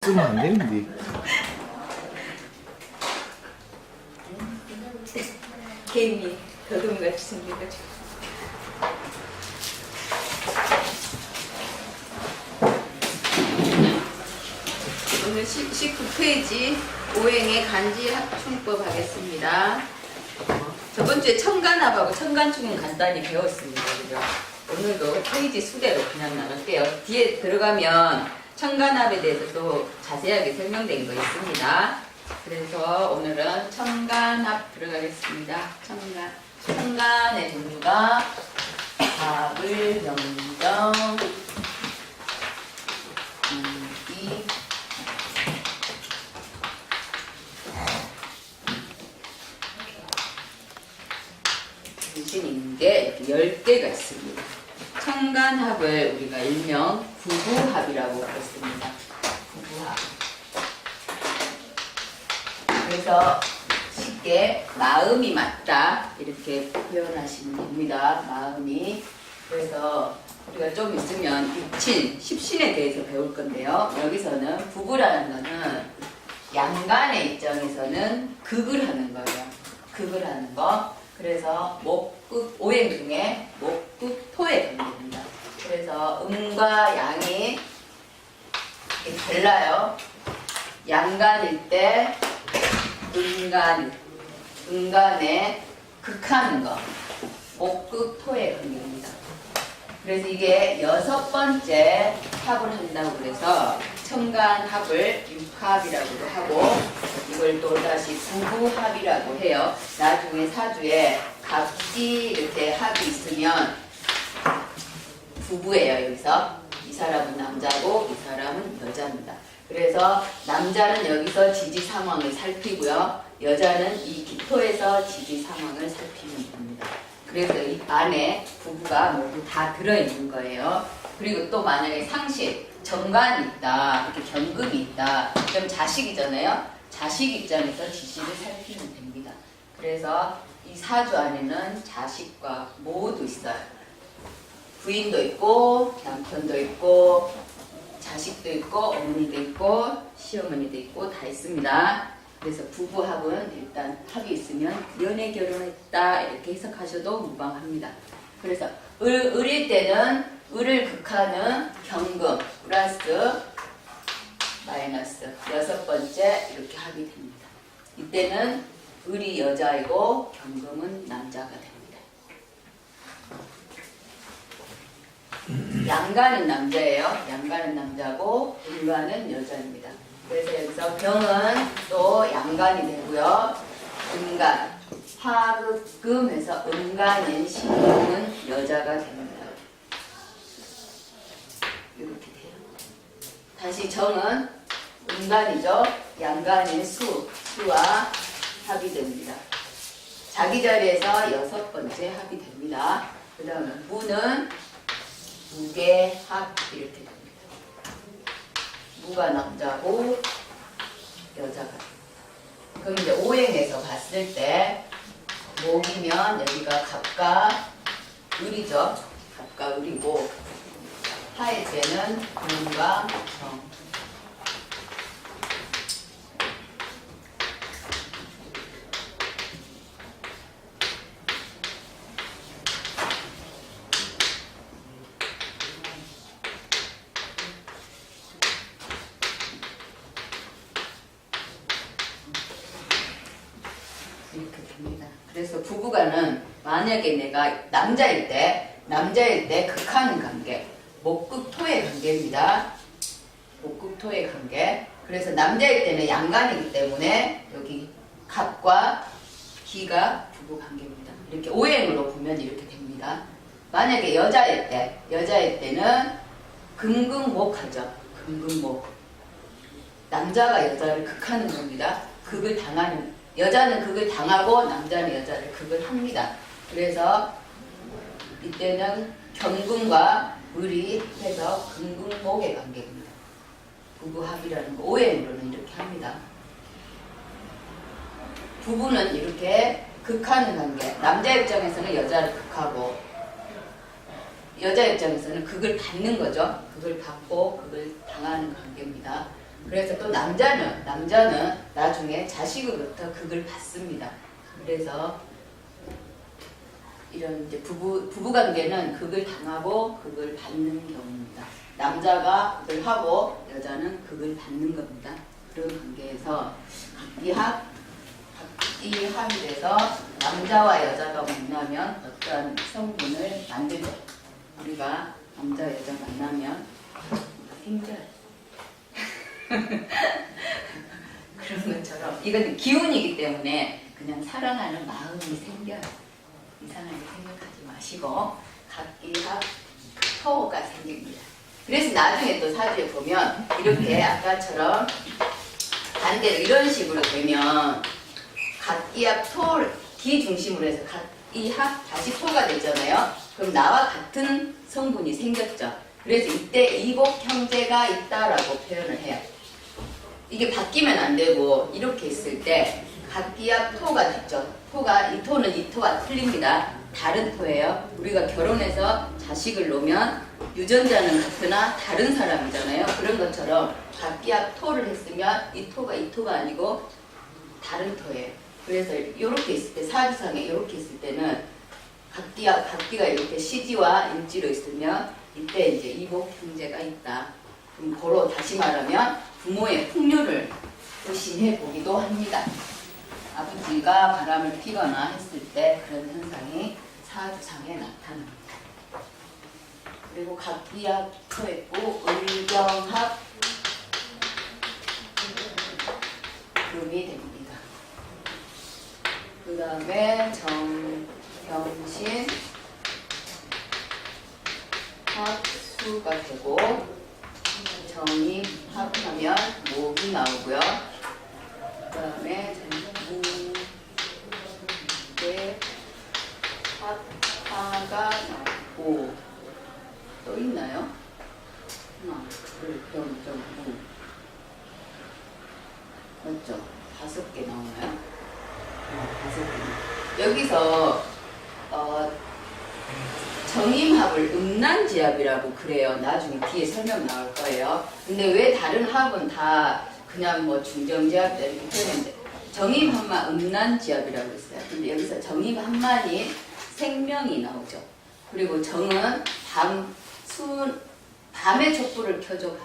쓰면 안 되는데. 개인이 더듬같이 생겨가지고. 오늘 19페이지 오행의 간지 합충법 하겠습니다. 저번 주에 천간합하고 천간충은 간단히 배웠습니다. 그죠? 오늘도 페이지 수대로 그냥 나갈게요. 뒤에 들어가면 천간합에 대해서 또 자세하게 설명된 거 있습니다. 그래서 오늘은 천간합 들어가겠습니다. 천간의 종류가 합을, 명정, 이, 정신 있는 게 10개가 있습니다. 천간합을 우리가 일명 부부합이라고 부릅니다. 부부합. 그래서 쉽게 마음이 맞다 이렇게 표현하시면 됩니다. 마음이. 그래서 우리가 좀 있으면 육친, 십신에 대해서 배울 건데요. 여기서는 부부라는 거는 양간의 입장에서는 극을 하는 거예요. 극을 하는 거. 그래서 목극, 오행 중에 목극토의 관계입니다. 그래서 음과 양이 달라요. 양간일 때 음간에 극하는 거, 목극토의 관계입니다. 그래서 이게 6번째 합을 한다고 그래서 천간합을 육합이라고도 하고 이걸 또 다시 부부합이라고 해요. 나중에 사주에 갑지 이렇게 합이 있으면 부부예요. 여기서 이 사람은 남자고 이 사람은 여자입니다. 그래서 남자는 여기서 지지 상황을 살피고요. 여자는 이 기토에서 지지 상황을 살피면 됩니다. 그래서 이 안에 부부가 모두 다 들어있는 거예요. 그리고 또 만약에 상실, 정관이 있다, 이렇게 경금이 있다, 그럼 자식이잖아요. 자식 입장에서 지지를 살피면 됩니다. 그래서 이 사주 안에는 자식과 모두 있어요. 부인도 있고 남편도 있고 자식도 있고 어머니도 있고 시어머니도 있고 다 있습니다. 그래서 부부합은 일단 합이 있으면 연애 결혼했다 이렇게 해석하셔도 무방합니다. 그래서 을일 때는 을을 극하는 경금 플러스 마이너스 6번째 이렇게 합이 됩니다. 이때는 을이 여자이고 경금은 남자가 됩니다. 양간은 남자예요. 양간은 남자고 음간은 여자입니다. 그래서 여기서 병은 또 양간이 되고요. 음간, 화극금해서 음간인 신금은 여자가 됩니다. 이렇게 돼요. 다시 정은 음간이죠. 양간인 수와 합이 됩니다. 자기 자리에서 6번째 합이 됩니다. 그 다음에 무는 무게합 이렇게 됩니다. 무가 남자고 여자가 됩니다. 그럼 이제 오행에서 봤을 때 목이면 여기가 갑과 을이죠. 갑과 을이고 하일 때는 금과 정. 이렇게 됩니다. 그래서 부부간은 만약에 내가 남자일 때 극하는 관계, 목극토의 관계입니다. 목극토의 관계. 그래서 남자일 때는 양간이기 때문에 여기 갑과 기가 부부 관계입니다. 이렇게 오행으로 보면 이렇게 됩니다. 만약에 여자일 때는 금극목하죠. 금극목. 남자가 여자를 극하는 겁니다. 극을 당하는 여자는 극을 당하고 남자는 여자를 극을 합니다. 그래서 이때는 경금과 을이 해서 금극목의 관계입니다. 부부합이라는 거 오행으로는 이렇게 합니다. 부부는 이렇게 극하는 관계. 남자 입장에서는 여자를 극하고 여자 입장에서는 극을 받는 거죠. 극을 받고 극을 당하는 관계입니다. 그래서 또 남자는 나중에 자식으로부터 극을 받습니다. 그래서 이런 이제 부부 관계는 극을 당하고 극을 받는 경우입니다. 남자가 극을 하고 여자는 극을 받는 겁니다. 그런 관계에서 각기합이 돼서 남자와 여자가 만나면 어떠한 성분을 만들죠. 우리가 남자 여자 만나면 생겨요. 그런 것처럼 이건 기운이기 때문에 그냥 사랑하는 마음이 생겨요. 이상하게 생각하지 마시고 각기합 토가 생깁니다. 그래서 나중에 또 사주에 보면 이렇게 아까처럼 반대로 이런 식으로 되면 각기합 토 기 중심으로 해서 각기합 다시 토가 되잖아요. 그럼 나와 같은 성분이 생겼죠. 그래서 이때 이복 형제가 있다라고 표현을 해요. 이게 바뀌면 안 되고 이렇게 있을 때 각기합 토가 됐죠. 이 토는 이 토와 틀립니다. 다른 토예요. 우리가 결혼해서 자식을 놓으면 유전자는 같으나 다른 사람이잖아요. 그런 것처럼 각기합 토를 했으면 이 토가 아니고 다른 토예요. 그래서 이렇게 있을 때 사주상에 이렇게 있을 때는 각기가 이렇게 시지와 임지로 있으면 이때 이제 이복 형제가 있다. 그럼 고로 다시 말하면 부모의 풍류를 의심해 보기도 합니다. 아버지가 바람을 피거나 했을 때 그런 현상이 사주상에 나타납니다. 그리고 각기합 토했고 을경합 금이 됩니다. 그 다음에 정병신 합수가 되고 정이 합하면 목이 나오고요. 그 다음에 무의 합하가 나오고 또 있나요? 하나, 둘, 무 맞죠? 5개 나오나요? 5개. 여기서 정임합을 음란지합이라고 그래요. 나중에 뒤에 설명 나올 거예요. 근데 왜 다른 합은 다 그냥 뭐 중정지합 이렇게 표현했는데 정임합만 음란지합이라고 했어요. 근데 여기서 정임합만이 생명이 나오죠. 그리고 정은 밤에 촛불을 켜죠.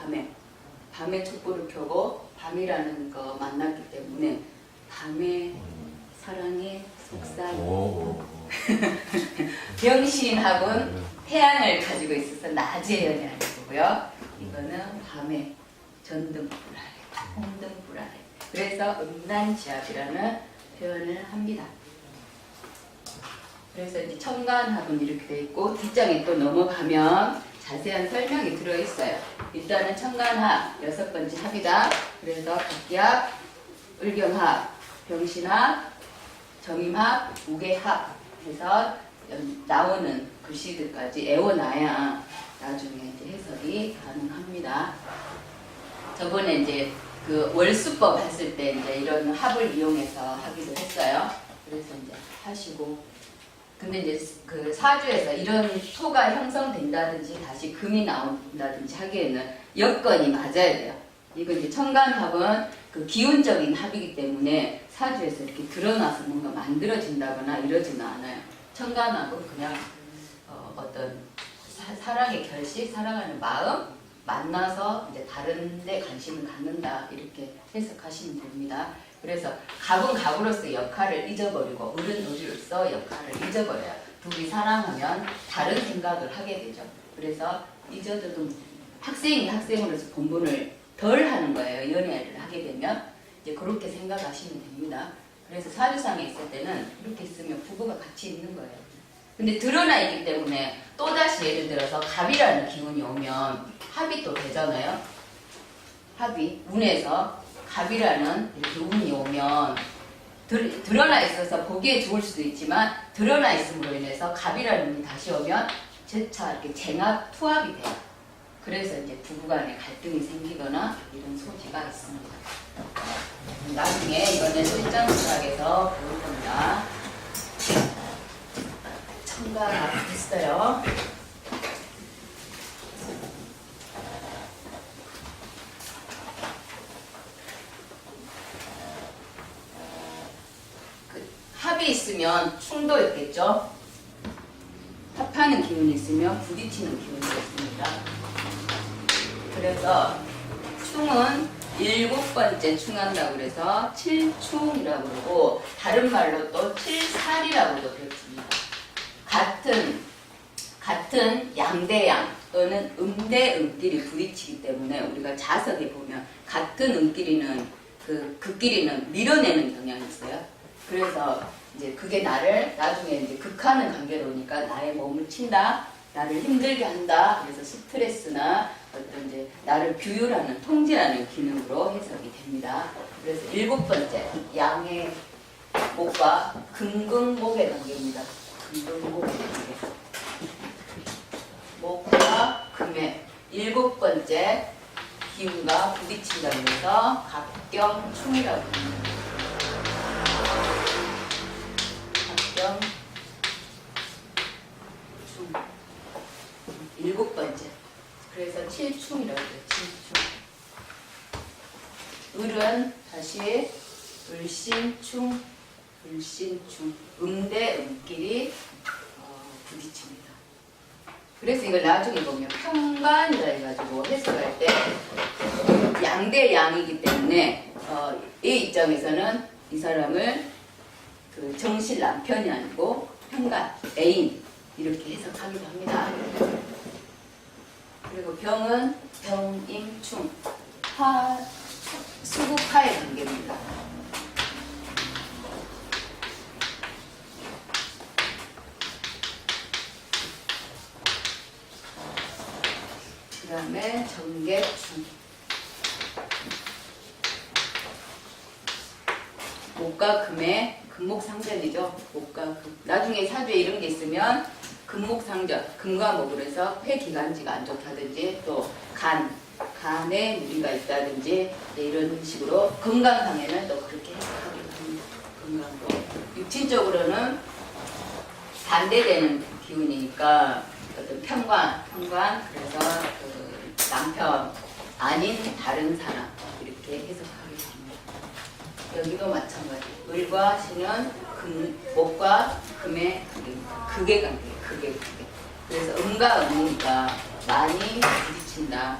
밤에 촛불을 켜고 밤이라는 거 만났기 때문에 밤에 사랑의 속삭임. 병신합은 태양을 가지고 있어서 낮에 연애하는 거고요. 이거는 밤에 전등불 아래, 홍등불 아래. 그래서 음란지합이라는 표현을 합니다. 그래서 이제 청간합은 이렇게 돼 있고 뒷장에 또 넘어가면 자세한 설명이 들어있어요. 일단은 청간합 6번째 합이다. 그래서 각기합, 을경합, 병신합, 정임합, 무게합 해서 나오는 글씨들까지 애워놔야 나중에 이제 해석이 가능합니다. 저번에 이제 그 월수법 했을 때 이제 이런 합을 이용해서 하기도 했어요. 그래서 이제 하시고. 근데 이제 그 사주에서 이런 토가 형성된다든지 다시 금이 나온다든지 하기에는 여건이 맞아야 돼요. 이건 이제 청간합은 그 기운적인 합이기 때문에 사주에서 이렇게 드러나서 뭔가 만들어진다거나 이러지는 않아요. 청간합은 그냥 어떤 사랑의 결식, 사랑하는 마음 만나서 이제 다른 데 관심을 갖는다 이렇게 해석하시면 됩니다. 그래서 갑은 갑으로서 역할을 잊어버리고 을은 을으로서 역할을 잊어버려요. 둘이 사랑하면 다른 생각을 하게 되죠. 그래서 잊어도 학생이 학생으로서 본분을 덜 하는 거예요. 연애를 하게 되면 이제 그렇게 생각하시면 됩니다. 그래서 사주상에 있을 때는 이렇게 있으면 부부가 같이 있는 거예요. 근데 드러나 있기 때문에 또다시 예를 들어서 갑이라는 기운이 오면 합이 또 되잖아요. 합이 운에서 갑이라는 이렇게 운이 오면 드러나 있어서 보기에 좋을 수도 있지만 드러나 있음으로 인해서 갑이라는 운이 다시 오면 재차 이렇게 쟁합, 투합이 돼요. 그래서 이제 부부간에 갈등이 생기거나 이런 소지가 있습니다. 나중에 이거는 실전수학에서 배울 겁니다. 청가가 됐어요. 합이 있으면 충도 있겠죠. 합하는 기운이 있으면 부딪히는 기운이 있습니다. 그래서 충은 7번째 충한다고 그래서 7충이라고 그러고 다른 말로 또 7살이라고도 그랬습니다. 같은 양대양 또는 음대음끼리 부딪히기 때문에 우리가 자석에 보면 같은 음끼리는 그 끼리는 밀어내는 경향이 있어요. 그래서 이제 그게 나를 나중에 이제 극하는 관계로 오니까 나의 몸을 친다, 나를 힘들게 한다. 그래서 스트레스나 어떤 이제 나를 규율하는, 통제하는 기능으로 해석이 됩니다. 그래서 7번째 양의 목과 금극목의 관계입니다. 금극목의 관계. 목과 금의 7번째 기운과 부딪힌다고 해서 갑경충이라고 합니다. 갑경충 7번째. 그래서 7충이라고 해요. 7충. 을은 다시 을신충, 음대 음끼리 부딪힙니다. 그래서 이걸 나중에 보면 평관이라 해가지고 해석할 때 양대 양이기 때문에 이 입장에서는 이 사람을 그 정실 남편이 아니고 평관, 애인 이렇게 해석하기도 합니다. 그리고 병은 병임충, 수국화의 관계입니다. 그 다음에 정계충. 목과 금의 금목상전이죠. 목과 금. 나중에 사주에 이런 게 있으면 금목상전, 금과 목으로 해서 폐기관지가 안 좋다든지 또 간에 무리가 있다든지 이런 식으로 건강상에는 또 그렇게 해석하기도 합니다. 건강으로. 육친적으로는 반대되는 기운이니까 어떤 편관 그래서 그 남편 아닌 다른 사람 이렇게 해석하기도 합니다. 여기도 마찬가지. 을과 신은 목과 금의 극의 관계. 그래서 음과 음이니까 많이 부딪힌다.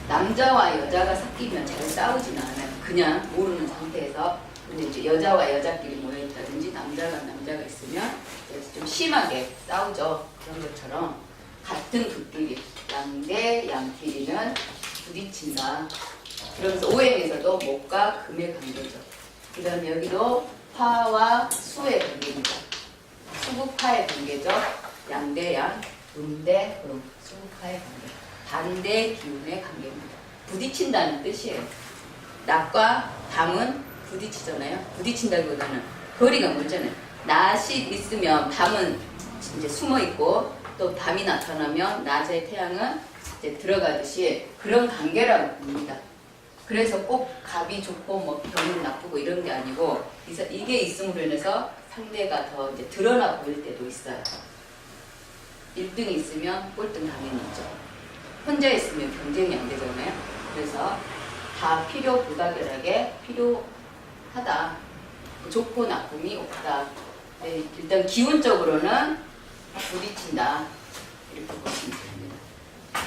남자와 여자가 섞이면 잘 싸우지는 않아요. 그냥 모르는 상태에서. 근데 이제 여자와 여자끼리 모여있다든지 남자가 있으면 좀 심하게 싸우죠. 그런 것처럼 같은 극끼리 양대 양끼리는 부딪힌다. 그러면서 오행에서도 목과 금의 관계죠. 그 다음에 여기도 화와 수의 관계입니다. 수국화의 관계죠. 양대양, 음대, 음, 수국화의 관계. 반대 기운의 관계입니다. 부딪힌다는 뜻이에요. 낮과 밤은 부딪히잖아요. 부딪힌다기보다는 거리가 멀잖아요. 낮이 있으면 밤은 이제 숨어 있고 또 밤이 나타나면 낮의 태양은 이제 들어가듯이 그런 관계라고 봅니다. 그래서 꼭 갑이 좋고 뭐 병이 나쁘고 이런 게 아니고 이게 있음으로 인해서 상대가 더 이제 드러나 보일 때도 있어요. 1등이 있으면 꼴등 당연히 있죠. 혼자 있으면 경쟁이 안 되잖아요. 그래서 다 필요부다결하게 필요하다. 좋고 나쁨이 없다. 네, 일단 기운적으로는 부딪힌다. 이렇게 보시면 됩니다.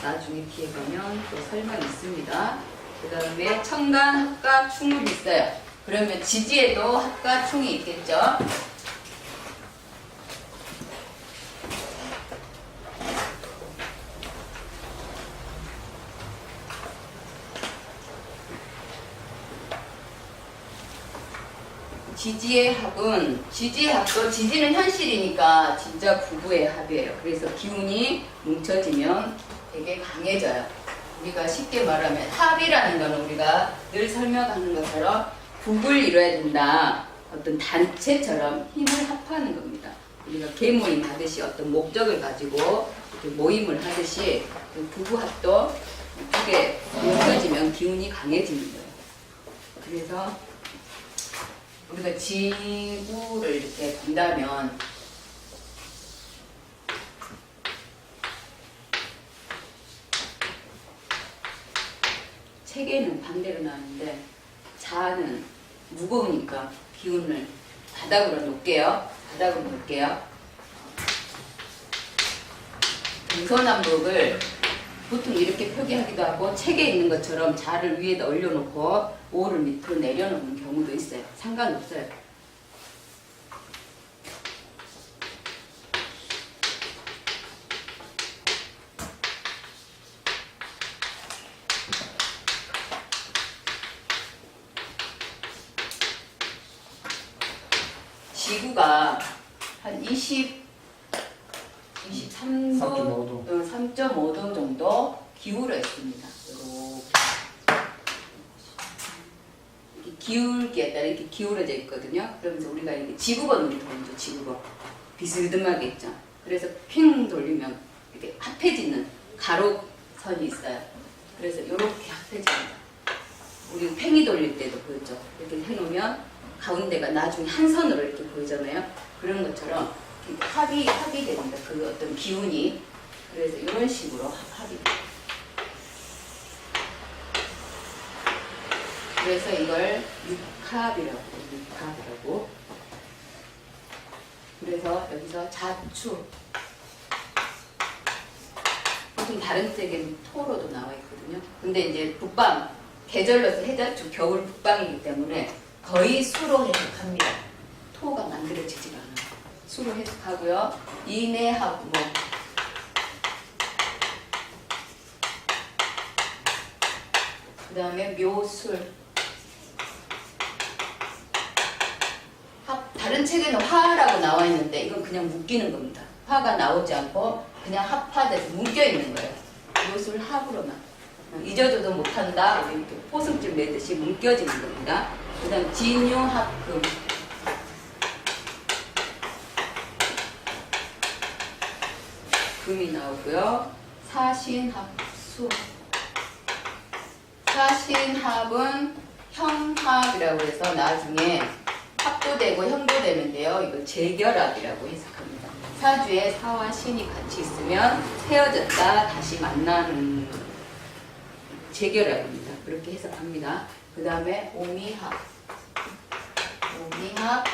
나중에 뒤에 가면 또 설명이 있습니다. 그 다음에 천간, 합과, 충물이 있어요. 그러면 지지에도 합과, 충이 있겠죠. 지지의 합은 지지의 합도 지지는 현실이니까 진짜 부부의 합이에요. 그래서 기운이 뭉쳐지면 되게 강해져요. 우리가 쉽게 말하면 합이라는 건 우리가 늘 설명하는 것처럼 국을 이뤄야 된다. 어떤 단체처럼 힘을 합하는 겁니다. 우리가 계모임 하듯이 어떤 목적을 가지고 모임을 하듯이 부부합도 그게 뭉쳐지면 기운이 강해지는 거예요. 그래서 우리가 지구를 이렇게 본다면 책에는 반대로 나왔는데 자는 무거우니까 기운을 바닥으로 놓을게요. 바닥으로 놓을게요. 동서남북을 보통 이렇게 표기하기도 하고 책에 있는 것처럼 자를 위에다 올려놓고 오를 밑으로 내려놓는 경우도 있어요. 상관없어요. 지구가 한 23도, 3.5도 정도 기울어 있습니다. 이렇게 기울기에 따라 이렇게 기울어져 있거든요. 그러면서 우리가 이렇게 지구본으로 돌죠. 지구본. 비스듬하게 있죠. 그래서 핑 돌리면 이렇게 합해지는 가로선이 있어요. 그래서 이렇게 합해집니다. 우리 팽이 돌릴 때도 보였죠. 이렇게 해놓으면 가운데가 나중에 한 선으로 이렇게 보이잖아요. 그런 것처럼 합이 됩니다. 그 어떤 기운이. 그래서 이런 식으로 합이. 그래서 이걸 육합이라고. 그래서 여기서 자축. 보통 다른 책에는 토로도 나와 있거든요. 근데 이제 북방, 계절로서 해자축, 겨울 북방이기 때문에 거의 수로 해석합니다. 토가 만들어지지가 않아요. 수로 해석하고요. 인해합목. 그 다음에 묘술. 다른 책에는 화라고 나와 있는데 이건 그냥 묶이는 겁니다. 화가 나오지 않고 그냥 합화돼서 묶여 있는 거예요. 묘술 합으로만. 잊어줘도 못한다. 이렇게 포승줄 매듯이 묶여지는 겁니다. 그 다음 진유합금. 금이 나오고요. 사신합수. 사신합은 형합이라고 해서 나중에 합도 되고 형도 되는데요. 이걸 재결합이라고 해석합니다. 사주에 사와 신이 같이 있으면 헤어졌다 다시 만나는 재결합입니다. 그렇게 해석합니다. 그 다음에 오미합. 오미합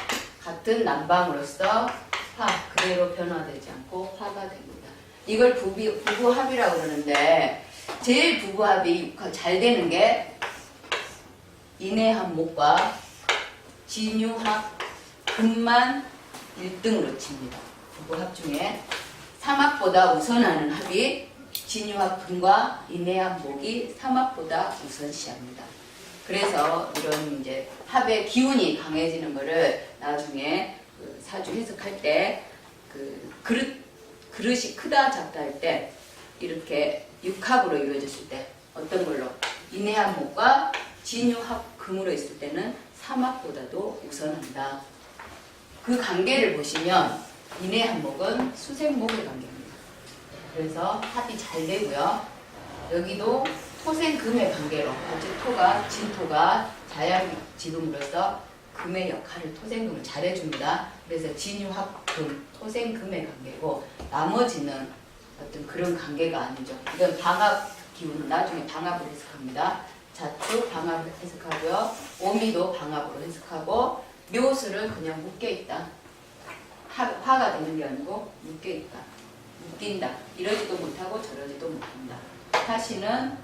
같은 남방으로서 화 그대로 변화되지 않고 화가 됩니다. 이걸 부부합이라고 그러는데 제일 부부합이 잘 되는 게 인해합목과 진유합 금만 1등으로 칩니다. 부부합 중에 삼합보다 우선하는 합이 진유합 금과 인해합목이 삼합보다 우선시합니다. 그래서 이런 이제 합의 기운이 강해지는 거를 나중에 그 사주 해석할 때 그 그릇이 크다 작다 할 때 이렇게 육합으로 이루어졌을 때 어떤 걸로 인해합목과 진유합 금으로 있을 때는 삼합보다도 우선한다. 그 관계를 보시면 인해합목은 수생목의 관계입니다. 그래서 합이 잘 되고요. 여기도 토생금의 관계로 같이 토가 진토가 자양지금으로서 금의 역할을 토생금을 잘해줍니다. 그래서 진유합금 토생금의 관계고 나머지는 어떤 그런 관계가 아니죠. 이건 방합 기운은 나중에 방합을 해석합니다. 자축 방합을 해석하고요. 오미도 방합으로 해석하고 묘술은 그냥 묶여있다. 화가 되는 게 아니고 묶여있다. 묶인다. 이러지도 못하고 저러지도 못한다. 사실은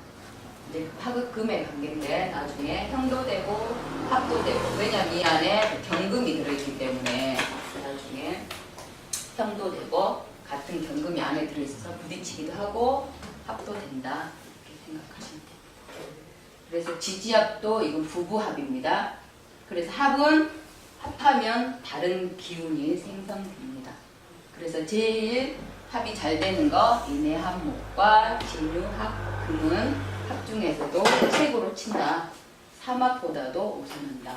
이제 화극금의 관계인데 나중에 형도 되고 합도 되고 왜냐면 이 안에 경금이 들어있기 때문에 나중에 형도 되고 같은 경금이 안에 들어있어서 부딪히기도 하고 합도 된다. 이렇게 생각하시면 돼요. 그래서 지지합도 이건 부부합입니다. 그래서 합은 합하면 다른 기운이 생성됩니다. 그래서 제일 합이 잘 되는 거 인해합목과 진유합금은 합 중에서도 책으로 친다. 삼합보다도 우선한다.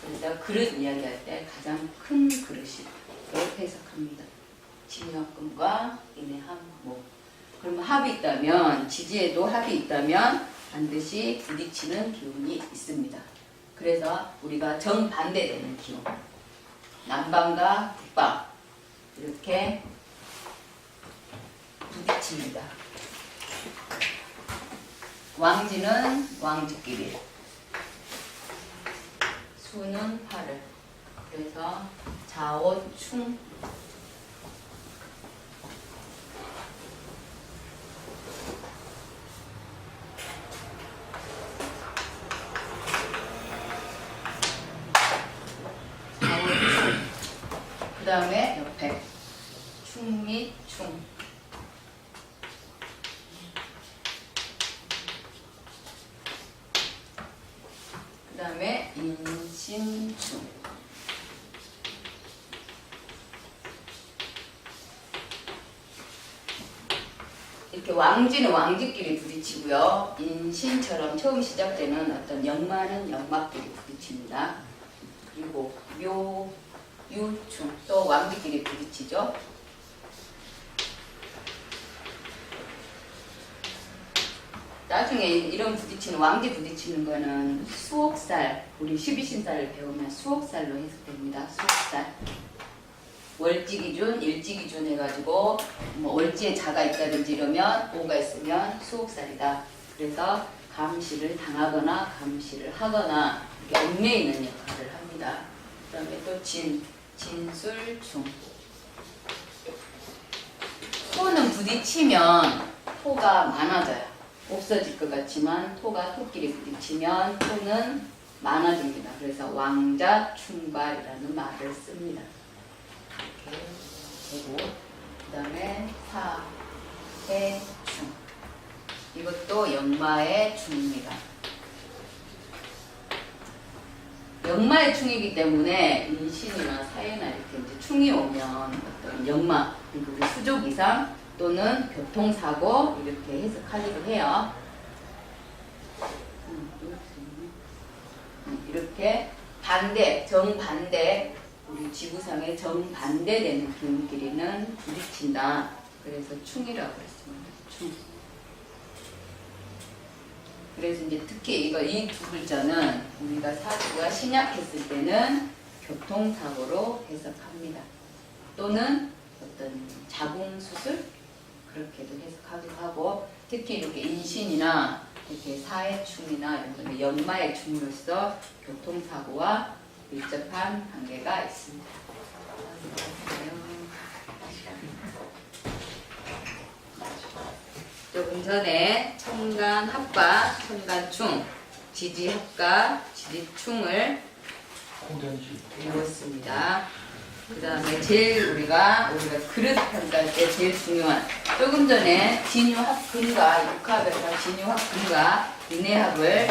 그래서 그릇 이야기할 때 가장 큰 그릇이 이렇게 해석합니다. 진유합금과 인해합목. 그러면 합이 있다면 지지에도 합이 있다면 반드시 부딪히는 기운이 있습니다. 그래서 우리가 정반대되는 기운 남방과 북방 이렇게 부딪힙니다. 왕지는 왕지끼리 수는 화를 그래서 좌오충. 그 다음에 옆에 충미충. 그 다음에 인신충. 이렇게 왕지는 왕지끼리 부딪히고요. 인신처럼 처음 시작되는 어떤 역마는 역마끼리 부딪힙니다. 그리고 묘, 유충 또 왕지끼리 부딪히죠. 나중에 이런 부딪히는 왕지 부딪히는 거는 수옥살, 우리 12신살을 배우면 수옥살로 해석됩니다. 수옥살. 월지 기준, 일지 기준 해가지고 뭐 월지에 자가 있다든지 이러면 오가 있으면 수옥살이다. 그래서 감시를 당하거나 감시를 하거나 이렇게 얽매이는 역할을 합니다. 그 다음에 또 진술충. 토는 부딪히면 토가 많아져요. 없어질 것 같지만 토가 토끼리 부딪히면 토는 많아집니다. 그래서 왕자충발이라는 말을 씁니다. 이렇게 되고 그 다음에 사해충. 이것도 역마의 충입니다. 역마의 충이기 때문에 인신이나 사해나 이렇게 이제 충이 오면 어떤 역마, 그리고 우리 수족 이상 또는 교통사고 이렇게 해석하기도 해요. 이렇게 반대, 정반대, 우리 지구상에 정반대되는 기운끼리는 부딪힌다. 그래서 충이라고 했습니다. 충. 그래서 이제 특히 이 두 글자는 우리가 사주가 신약했을 때는 교통사고로 해석합니다. 또는 어떤 자궁수술 그렇게도 해석하기도 하고, 특히 이렇게 인신이나 이렇게 사해충이나 이런 거는 연마의 충으로서 교통사고와 밀접한 관계가 있습니다. 조금 전에 청간합과 청간충, 지지합과 지지충을 배웠습니다. 그 다음에 제일 우리가 그릇 평가할 때 제일 중요한, 조금 전에 진유합근과 육합에서 진유합근과 인해합을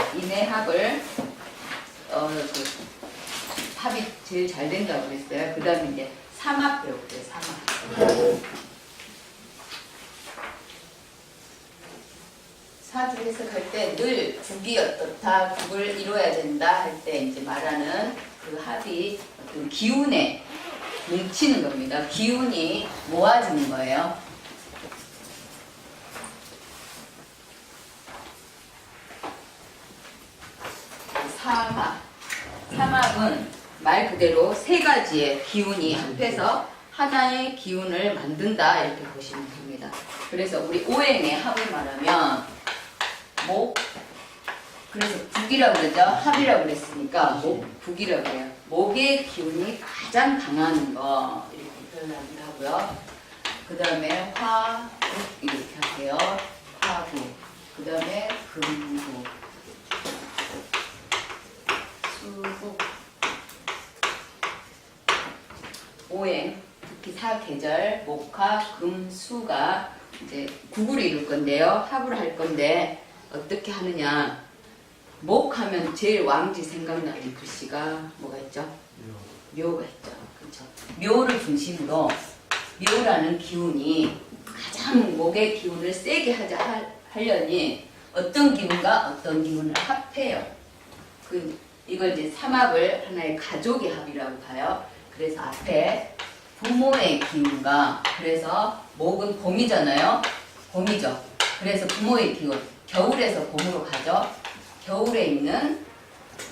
합이 제일 잘 된다고 그랬어요. 그 다음에 이제 삼합 배웠어요. 삼합. 사주 해석할 때 늘 국이 어떻다, 국을 이뤄야 된다 할 때 이제 말하는 그 합이 어떤 기운에 뭉치는 겁니다. 기운이 모아지는 거예요. 삼합은 말 그대로 세 가지의 기운이 합해서 하나의 기운을 만든다 이렇게 보시면 됩니다. 그래서 우리 오행의 합을 말하면 목, 그래서 북이라고 그러죠. 합이라고 그랬으니까 목북이라고 해요. 목의 기운이 가장 강한 거 이렇게 표현하기도 하고요. 그 다음에 화국 이렇게 할게요. 화국. 그 다음에 금국, 수국. 오행, 특히 사계절, 목화, 금, 수가 이제 국을 이룰 건데요. 합을 할 건데 어떻게 하느냐. 목하면 제일 왕지 생각나는 글씨가 뭐가 있죠? 묘가 있죠. 그렇죠. 묘를 중심으로 묘라는 기운이 가장 목의 기운을 세게 하려니 어떤 기운과 어떤 기운을 합해요. 이걸 이제 삼합을 하나의 가족의 합이라고 봐요. 그래서 앞에 부모의 기운과, 그래서 목은 봄이잖아요. 봄이죠. 그래서 부모의 기운, 겨울에서 봄으로 가죠. 겨울에 있는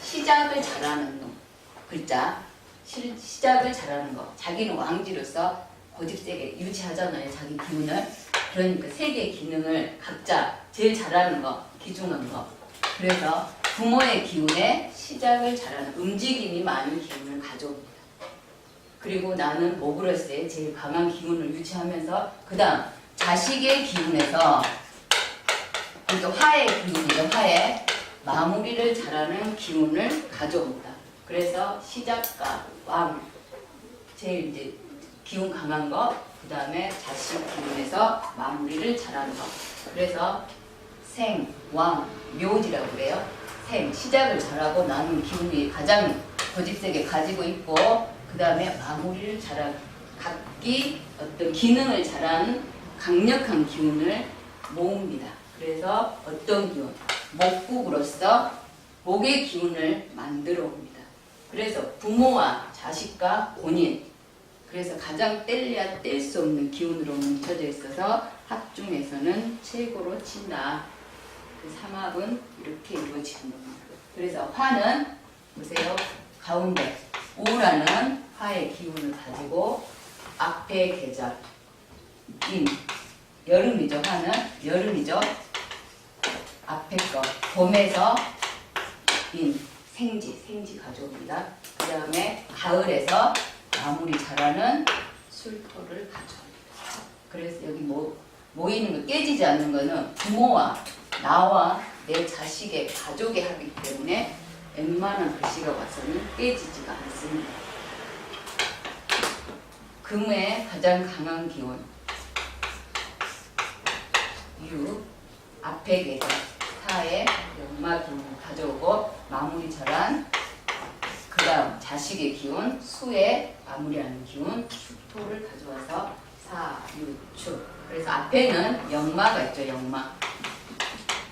시작을 잘하는 놈, 글자, 시작을 잘하는 거. 자기는 왕지로서 고집 세게 유지하잖아요, 자기 기운을. 그러니까 세 개의 기능을 각자 제일 잘하는 거, 귀중한 거. 그래서 부모의 기운에 시작을 잘하는, 움직임이 많은 기운을 가져옵니다. 그리고 나는 목으로서의 제일 강한 기운을 유지하면서 그 다음 자식의 기운에서 그러니까 화의 기운이죠. 화의 마무리를 잘하는 기운을 가져옵니다. 그래서 시작과 왕 제일 이제 기운 강한 거, 그 다음에 자식 기운에서 마무리를 잘하는 거. 그래서 생, 왕, 묘지라고 그래요. 생, 시작을 잘하고 나는 기운이 가장 고집세게 가지고 있고 그 다음에 마무리를 잘하고 각기 어떤 기능을 잘하는 강력한 기운을 모읍니다. 그래서 어떤 기운? 목국으로서 목의 기운을 만들어 옵니다. 그래서 부모와 자식과 본인 그래서 가장 뗄래야 뗄 수 없는 기운으로 뭉쳐져 있어서 합중에서는 최고로 친다. 그 삼합은 이렇게 이루어지는 겁니다. 그래서 화는 보세요. 가운데 우라는 화의 기운을 가지고 앞에 계절 임 여름이죠. 화는 여름이죠. 앞에 거 봄에서 인 생지 가져옵니다. 그 다음에 가을에서 마무리 잘하는 술토를 가져옵니다. 그래서 여기 모이는 거 깨지지 않는 거는 부모와 나와 내 자식의 가족의 합이기 때문에 웬만한 글씨가 와서는 깨지지가 않습니다. 금의 가장 강한 기운 유 앞에 계절 사의 연마 기운을 가져오고 마무리 잘한 그 다음 자식의 기운 수의 마무리하는 기운 수토를 가져와서 사, 유, 추 그래서 앞에는 연마가 있죠. 연마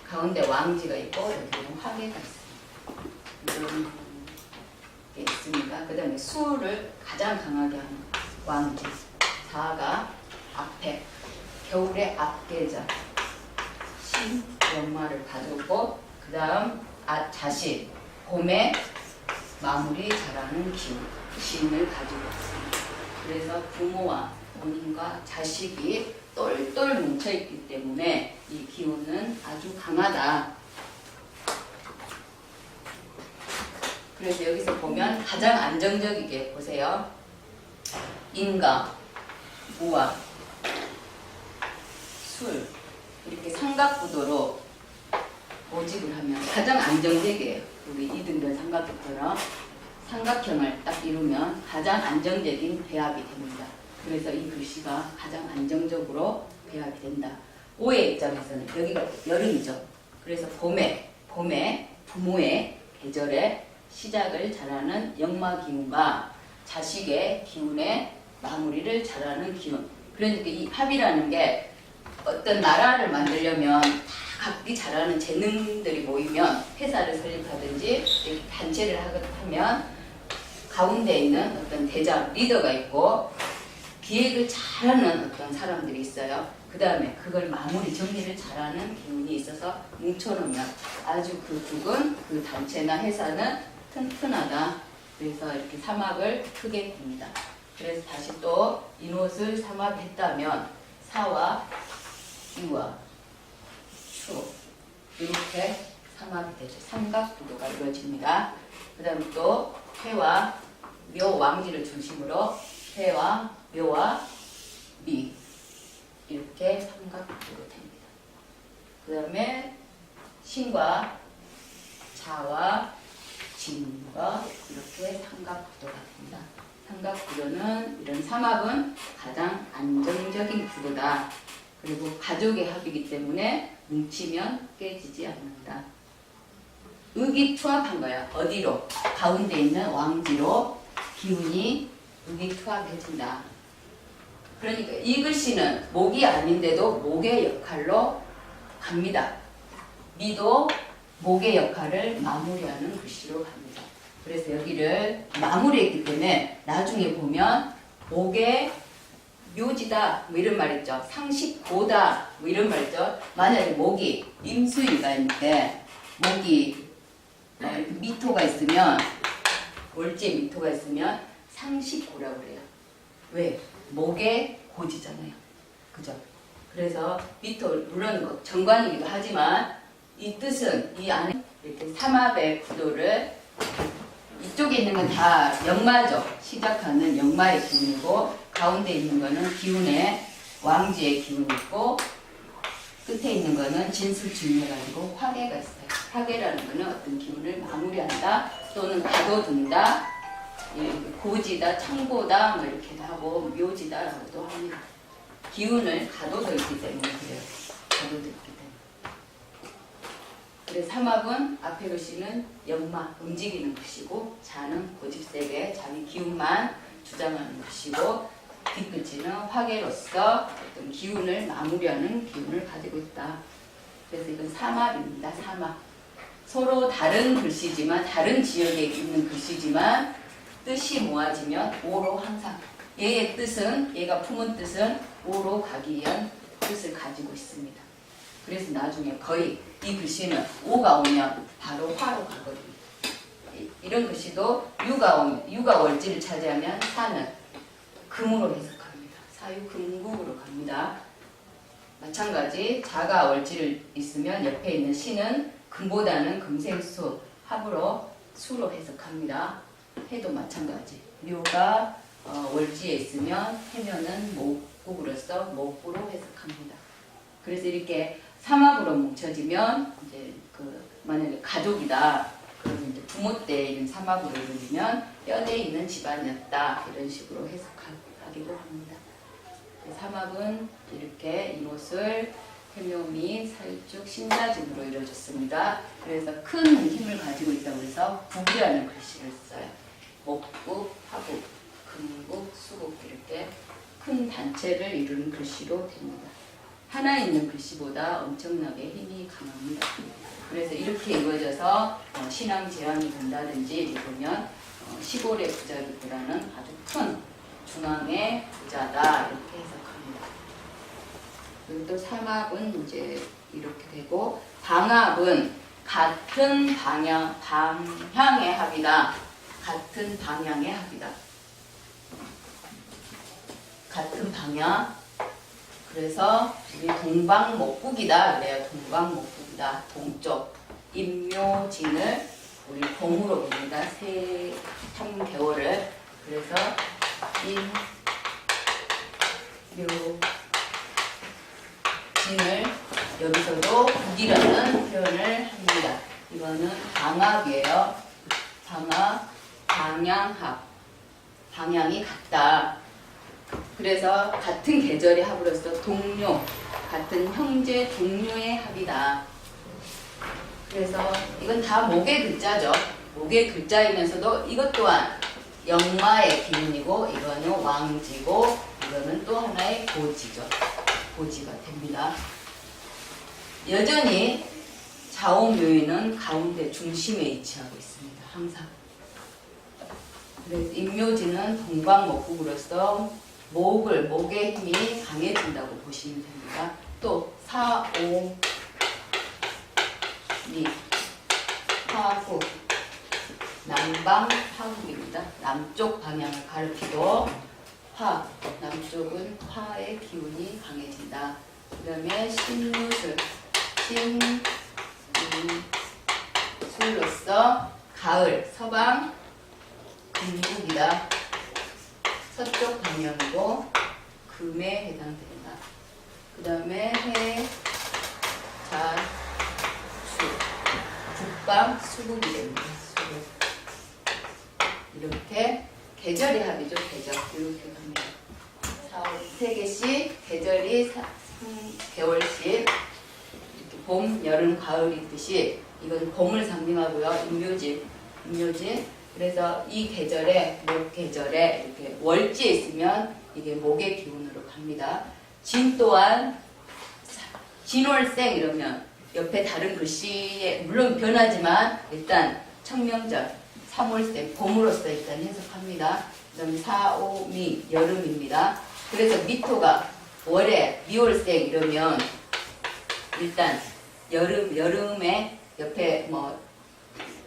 가운데 왕지가 있고 여기는 화개가 있습니다. 이런 게 있습니다. 그 다음에 수를 가장 강하게 하는 왕지 사가 앞에 겨울의 앞계절 신 연마를 가져오고 그 다음 자식 봄에 마무리 잘하는 기운 신을 가지고 있습니다. 그래서 부모와 본인과 자식이 똘똘 뭉쳐있기 때문에 이 기운은 아주 강하다. 그래서 여기서 보면 가장 안정적이게 보세요. 인과, 우와, 술 이렇게 삼각구도로 모집을 하면 가장 안정적이에요. 우리 이등변 삼각형처럼 삼각형을 딱 이루면 가장 안정적인 배합이 됩니다. 그래서 이 글씨가 가장 안정적으로 배합이 된다. 오의 입장에서는 여기가 여름이죠. 그래서 봄에 부모의 계절에 시작을 잘하는 역마 기운과 자식의 기운에 마무리를 잘하는 기운. 그러니까 이 합이라는 게 어떤 나라를 만들려면 다 각기 잘하는 재능들이 모이면 회사를 설립하든지 단체를 하면 가운데 있는 어떤 대장 리더가 있고 기획을 잘하는 어떤 사람들이 있어요. 그 다음에 그걸 마무리 정리를 잘하는 기운이 있어서 뭉쳐놓으면 아주 그 국은 그 단체나 회사는 튼튼하다. 그래서 이렇게 삼합을 크게 봅니다. 그래서 다시 또 인옷을 삼합했다면 사와 이와 추 이렇게 삼합이 되죠. 삼각구도가 이루어집니다. 그 다음 또 회와 묘 왕지를 중심으로 회와 묘와 미 이렇게 삼각구도로 됩니다. 그 다음에 신과 자와 진과 이렇게 삼각구도가 됩니다. 삼각구도는 이런 삼합은 가장 안정적인 구도다. 그리고 가족의 합이기 때문에 뭉치면 깨지지 않는다. 의기투합한 거야. 어디로? 가운데 있는 왕지로 기운이 의기투합해진다. 그러니까 이 글씨는 목이 아닌데도 목의 역할로 갑니다. 미도 목의 역할을 마무리하는 글씨로 갑니다. 그래서 여기를 마무리했기 때문에 나중에 보면 목의 묘지다 뭐 이런 말 있죠. 상식고다 뭐 이런 말 있죠. 만약에 목이 임수위가 있는데 목이 미토가 있으면 월지에 미토가 있으면 상식고라고 그래요. 왜? 목의 고지잖아요. 그죠? 그래서 미토 물론 정관이기도 하지만 이 뜻은 이 안에 이렇게 삼합의 구도를 이 이쪽에 있는 건 다 역마죠. 시작하는 역마의 기운이고 가운데 있는 거는 기운의 왕지의 기운이 있고 끝에 있는 거는 진술중해가지고 화계가 있어요. 화계라는 거는 어떤 기운을 마무리한다 또는 가둬둔다, 고지다, 창고다 뭐 이렇게 하고 묘지다라고도 합니다. 기운을 가둬둬 있기 때문에 그래요. 가둬둬 있기 때문에. 그래서 삼합은 앞에 글씨는 역마, 움직이는 글씨고 자는 고집세게 자기 기운만 주장하는 글씨고 뒷글씨는 화계로서 어떤 기운을 마무리하는 기운을 가지고 있다. 그래서 이건 삼합입니다. 삼합. 서로 다른 글씨지만 다른 지역에 있는 글씨지만 뜻이 모아지면 오로 항상 얘의 뜻은 얘가 품은 뜻은 오로 가기 위한 뜻을 가지고 있습니다. 그래서 나중에 거의 이 글씨는 오가 오면 바로 화로 가거든요. 이런 글씨도 유가 월지를 차지하면 사는 금으로 해석합니다. 사유 금국으로 갑니다. 마찬가지 자가 월지를 있으면 옆에 있는 시는 금보다는 금생수 합으로 수로 해석합니다. 해도 마찬가지. 묘가 월지에 있으면 해면은 목국으로서 목구로 해석합니다. 그래서 이렇게 삼합으로 뭉쳐지면 이제 만약에 가족이다. 그러면 이제 부모 때 있는 삼합으로 이루면 뼈대 있는 집안이었다. 이런 식으로 해석하기도 합니다. 삼합은 이렇게 이롯을 해묘미, 살쭉, 신자진으로 이루어졌습니다. 그래서 큰 힘을 가지고 있다고 해서 국이라는 글씨를 써요. 목국, 화국, 금국, 수국 이렇게 큰 단체를 이루는 글씨로 됩니다. 하나 있는 글씨보다 엄청나게 힘이 강합니다. 그래서 이렇게 이루어져서 신앙 제한이 된다든지 보면 시골의 부자기보다는 아주 큰 중앙의 부자다 이렇게 해석합니다. 그리고 또 삼합은 이제 이렇게 되고 방합은 같은 방향의 합이다. 같은 방향의 합이다. 같은 방향. 그래서 우리 동방목국이다 그래요. 동방목국이다. 동쪽. 임묘진을 우리 봄으로 봅니다. 3개월을. 그래서 임묘진을 여기서도 국이라는 표현을 합니다. 이거는 방합이에요. 방합, 방향합. 방향이 같다. 그래서 같은 계절의 합으로서 동료, 같은 형제 동료의 합이다. 그래서 이건 다 목의 글자죠. 목의 글자이면서도 이것 또한 역마의 기운이고 이거는 왕지고 이거는 또 하나의 고지죠. 고지가 됩니다. 여전히 좌우묘인은 가운데 중심에 위치하고 있습니다. 항상. 그래서 임묘지는 동방목국으로서 목의 힘이 강해진다고 보시면 됩니다. 또 사오미 화국 남방 화국입니다. 남쪽 방향을 가리키고 남쪽은 화의 기운이 강해진다. 그 다음에 술로서 가을 서방 금국이다. 서쪽 방향이고 금에 해당됩니다. 그 다음에 해, 자, 수, 북방 수국이 됩니다. 수국. 이렇게 계절의 합이죠. 계절 이렇게 갑니다. 3개씩 계절이 3개월씩 이렇게 봄, 여름, 가을 있듯이 이건 봄을 상징하고요. 임묘지. 그래서 이 계절에 목 계절에 이렇게 월지에 있으면 이게 목의 기운으로 갑니다. 진 또한 진월생 이러면 옆에 다른 글씨에 물론 변하지만 일단 청명절 3월생 봄으로서 일단 해석합니다. 그다음에 사오미 여름입니다. 그래서 미토가 월에 미월생 이러면 일단 여름에 옆에 뭐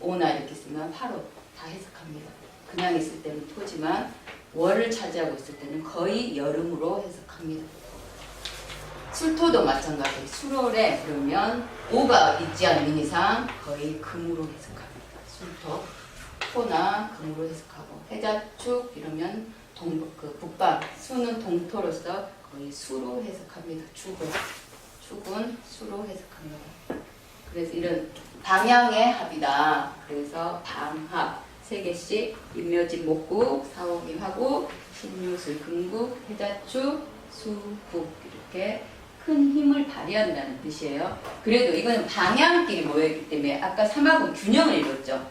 오나 이렇게 쓰면 화로 다 해석합니다. 그냥 있을 때는 토지만 월을 차지하고 있을 때는 거의 여름으로 해석합니다. 술토도 마찬가지. 술월에 그러면 오가 있지 않는 이상 거의 금으로 해석합니다. 술토. 토나 금으로 해석하고 해자축 이러면 북방 수는 동토로서 거의 수로 해석합니다. 축은 수로 해석합니다. 그래서 이런 방향의 합이다. 그래서 방합 3개씩 임묘진 목국 사오기하고 신유술 금국 해자축 수국 이렇게 큰 힘을 발휘한다는 뜻이에요. 그래도 이거는 방향끼리 모여있기 때문에 아까 삼합은 균형을 이뤘죠.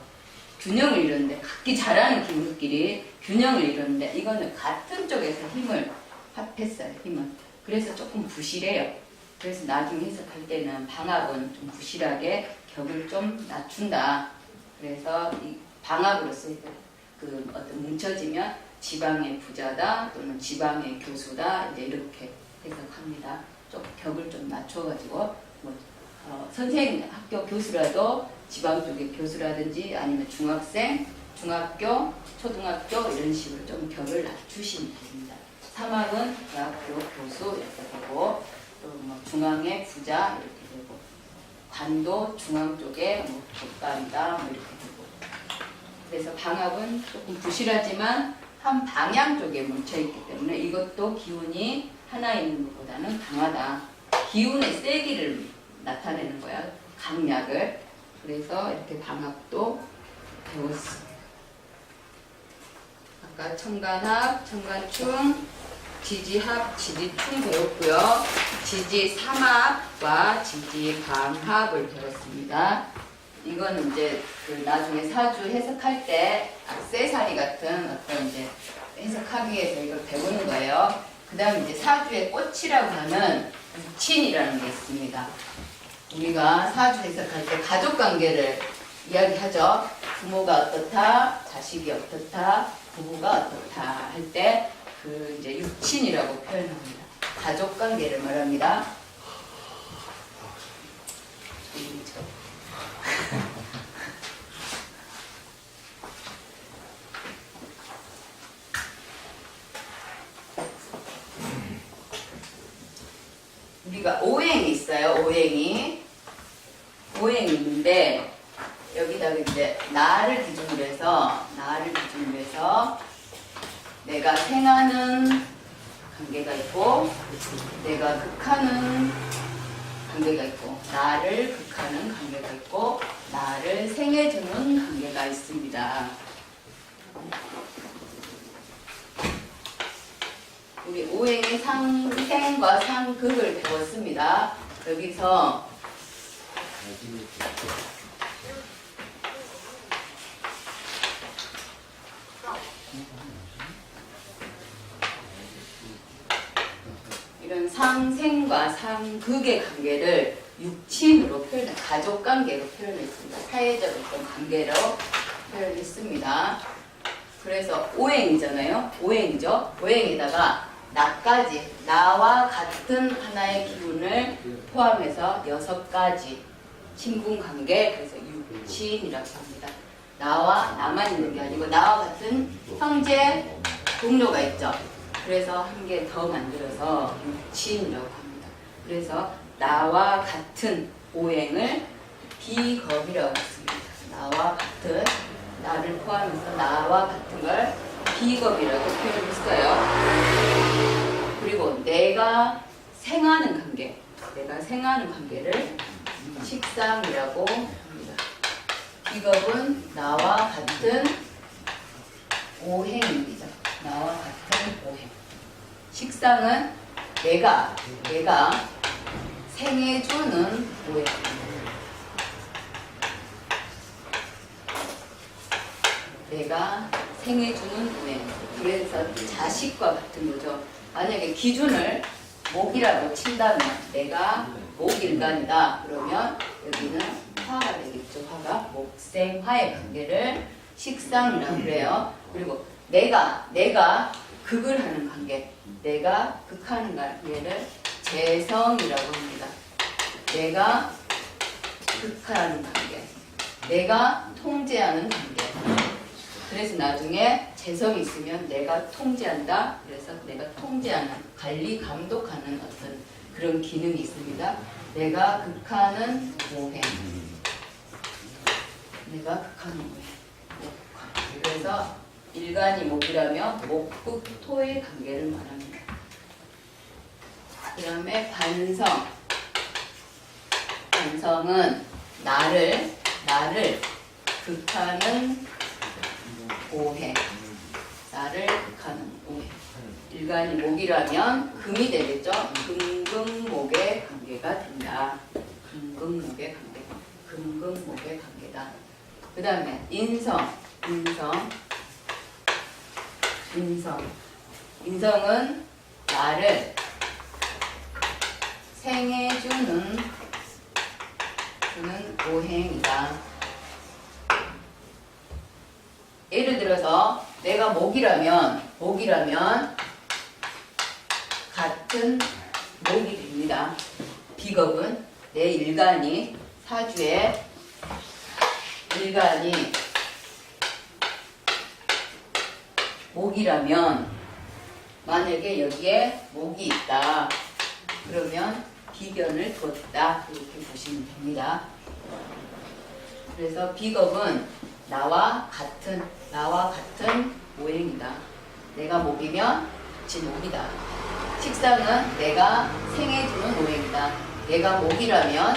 균형을 이뤘는데 각기 잘하는 기구끼리 균형을 이뤘는데 이거는 같은 쪽에서 힘을 합했어요. 힘은. 그래서 조금 부실해요. 그래서 나중에 해석할 때는 방합은 좀 부실하게 격을 좀 낮춘다. 그래서 이 방합으로서 그 어떤 뭉쳐지면 지방의 부자다 또는 지방의 교수다 이제 이렇게 해석합니다. 좀 격을 좀 낮춰가지고 선생님 학교 교수라도 지방 쪽의 교수라든지 아니면 중학생, 중학교, 초등학교 이런 식으로 좀 격을 낮추시면 됩니다. 삼합은 대학교 교수 이렇게 되고 또 뭐 중앙의 부자 이렇게 되고 관도 중앙 쪽에 뭐 족발이다 뭐 이렇게 되고 그래서 방합은 조금 부실하지만 한 방향 쪽에 뭉쳐있기 때문에 이것도 기운이 하나 있는 것보다는 강하다. 기운의 세기를 나타내는 거야. 강약을. 그래서 이렇게 방합도 배웠습니다. 아까 청간합, 청간충, 지지합, 지지충 배웠고요. 지지삼합과 지지방합을 배웠습니다. 이건 이제 그 나중에 사주 해석할 때 악세사리 같은 어떤 이제 해석하기 위해서 이걸 배우는 거예요. 그 다음에 이제 사주의 꽃이라고 하는 육친이라는 게 있습니다. 우리가 사주 해석할 때 가족 관계를 이야기하죠. 부모가 어떻다, 자식이 어떻다, 부부가 어떻다 할 때 그 이제 육친이라고 표현합니다. 가족 관계를 말합니다. 우리가 오행이 있어요. 오행이 있는데 여기다가 이제 나를 기준으로 해서 내가 생하는 관계가 있고 내가 극하는 관계가 있고 나를 극하는 관계가 있고 나를 생해주는 관계가 있습니다. 우리 오행의 상생과 상극을 배웠습니다. 여기서 이런 상생과 상극의 관계를 육친으로 가족관계로 표현했습니다. 사회적 어떤 관계로 표현했습니다. 그래서 오행이잖아요. 오행이죠. 오행에다가 나까지, 나와 같은 하나의 기운을 포함해서 6가지 친분관계, 그래서 육친이라고 합니다. 나만 있는 게 아니고 나와 같은 형제, 동료가 있죠. 그래서 한 개 더 만들어서 육친이라고 합니다. 그래서 나와 같은 오행을 비겁이라고 했습니다. 나와 같은, 나를 포함해서 나와 같은 걸 비겁이라고 표현했어요. 그리고 내가 생하는 관계를 식상이라고 합니다. 비겁은 나와 같은 오행입니다. 나와 같은 오행. 식상은 내가 생해주는 오행. 내가 생해주는 오행. 그래서 자식과 같은 거죠. 만약에 기준을 목이라고 친다면 내가 목일간이다. 그러면 여기는 화가 되겠죠. 화가 목생화의 관계를 식상이라고 그래요. 그리고 내가 극을 하는 관계, 내가 극하는 관계를 재성이라고 합니다. 내가 극하는 관계, 내가 통제하는 관계. 그래서 나중에 재성이 있으면 내가 통제한다. 그래서 내가 통제하는, 관리, 감독하는 어떤 그런 기능이 있습니다. 내가 극하는 오행. 내가 극하는 오행. 그래서 일간이 목이라면 목극토의 관계를 말합니다. 그 다음에 관성. 관성은 나를 극하는 오해. 나를 극하는 오해. 일간이 목이라면 금이 되겠죠? 금금목의 관계가 된다. 금금목의 관계다. 그 다음에 인성은 나를 생해주는 오행이다. 예를 들어서 내가 목이라면 같은 목이 됩니다. 비겁은 내 일간이 사주에 일간이 목이라면 만약에 여기에 목이 있다. 그러면 비견을 뒀다. 이렇게 보시면 됩니다. 그래서 비겁은 나와 같은 오행이다. 내가 목이면 같이 목이다. 식상은 내가 생해주는 오행이다. 내가 목이라면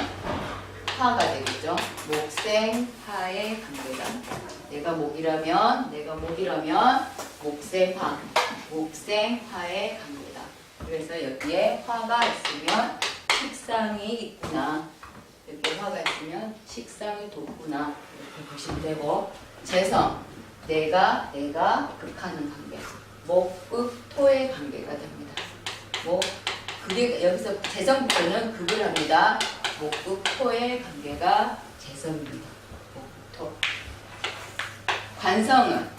화가 되겠죠. 목생화의 관계다. 내가 목이라면 목생화의 관계다. 그래서 여기에 화가 있으면 식상이 있구나. 여기에 화가 있으면 식상이 돋구나. 이렇게 보시면 되고, 재성, 내가 극하는 관계. 목극토의 관계가 됩니다. 그게 여기서 재성부터는 극을 합니다. 목극토의 관계가 재성입니다. 목극토. 관성은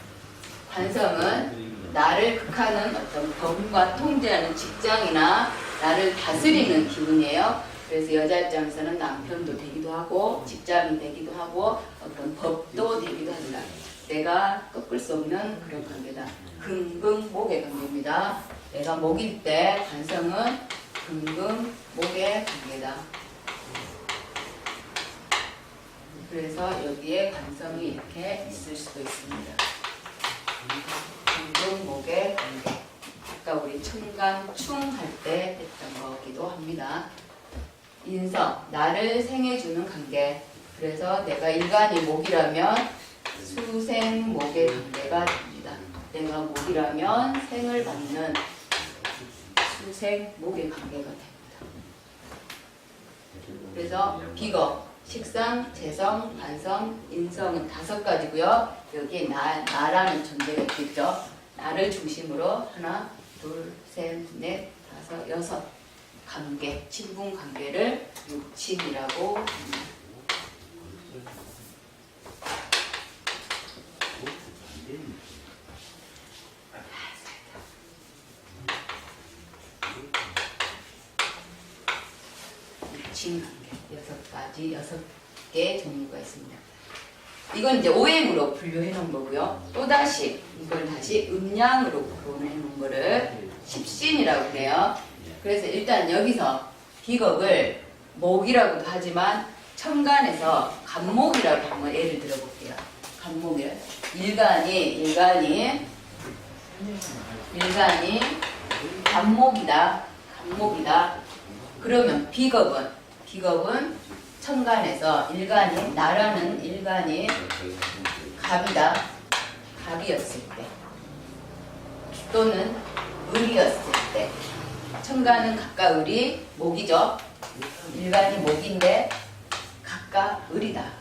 나를 극하는 어떤 법과 통제하는 직장이나 나를 다스리는 기분이에요. 그래서 여자 입장에서는 남편도 되기도 하고 직장이 되기도 하고 어떤 법도 되기도 한다. 내가 꺾을 수 없는 그런 관계다. 금금목의 관계입니다. 내가 목일 때 관성은 금금목의 관계다. 그래서 여기에 관성이 이렇게 있을 수도 있습니다. 금금목의 관계. 아까 우리 청간충 할 때 했던 거기도 합니다. 인성, 나를 생해주는 관계. 그래서 내가 일간이 목이라면 수생목의 관계가 됩니다. 내가 목이라면 생을 받는 수생목의 관계가 됩니다. 그래서 비겁, 식상, 재성, 관성, 인성은 5가지고요. 여기에 나라는 존재가 있겠죠. 나를 중심으로 하나, 둘, 셋, 넷, 다섯, 6 관계, 친분 관계를 육친이라고 합니다. 육친 관계 6개의 종류가 있습니다. 이건 이제 오행으로 분류해 놓은 거고요. 또다시 이걸 다시 음양으로 구분해 놓은 거를 십신이라고 그래요. 그래서 일단 여기서 비겁을 목이라고도 하지만 천간에서 간목이라고 한번 예를 들어 볼게요. 간목이라 일간이 간목이다. 그러면 비겁은 천간에서 일간이 나라는 일간이 갑이었을 때 또는 을이었을 때 천간은 각각 을이 목이죠. 일간이 목인데 각각 을이다.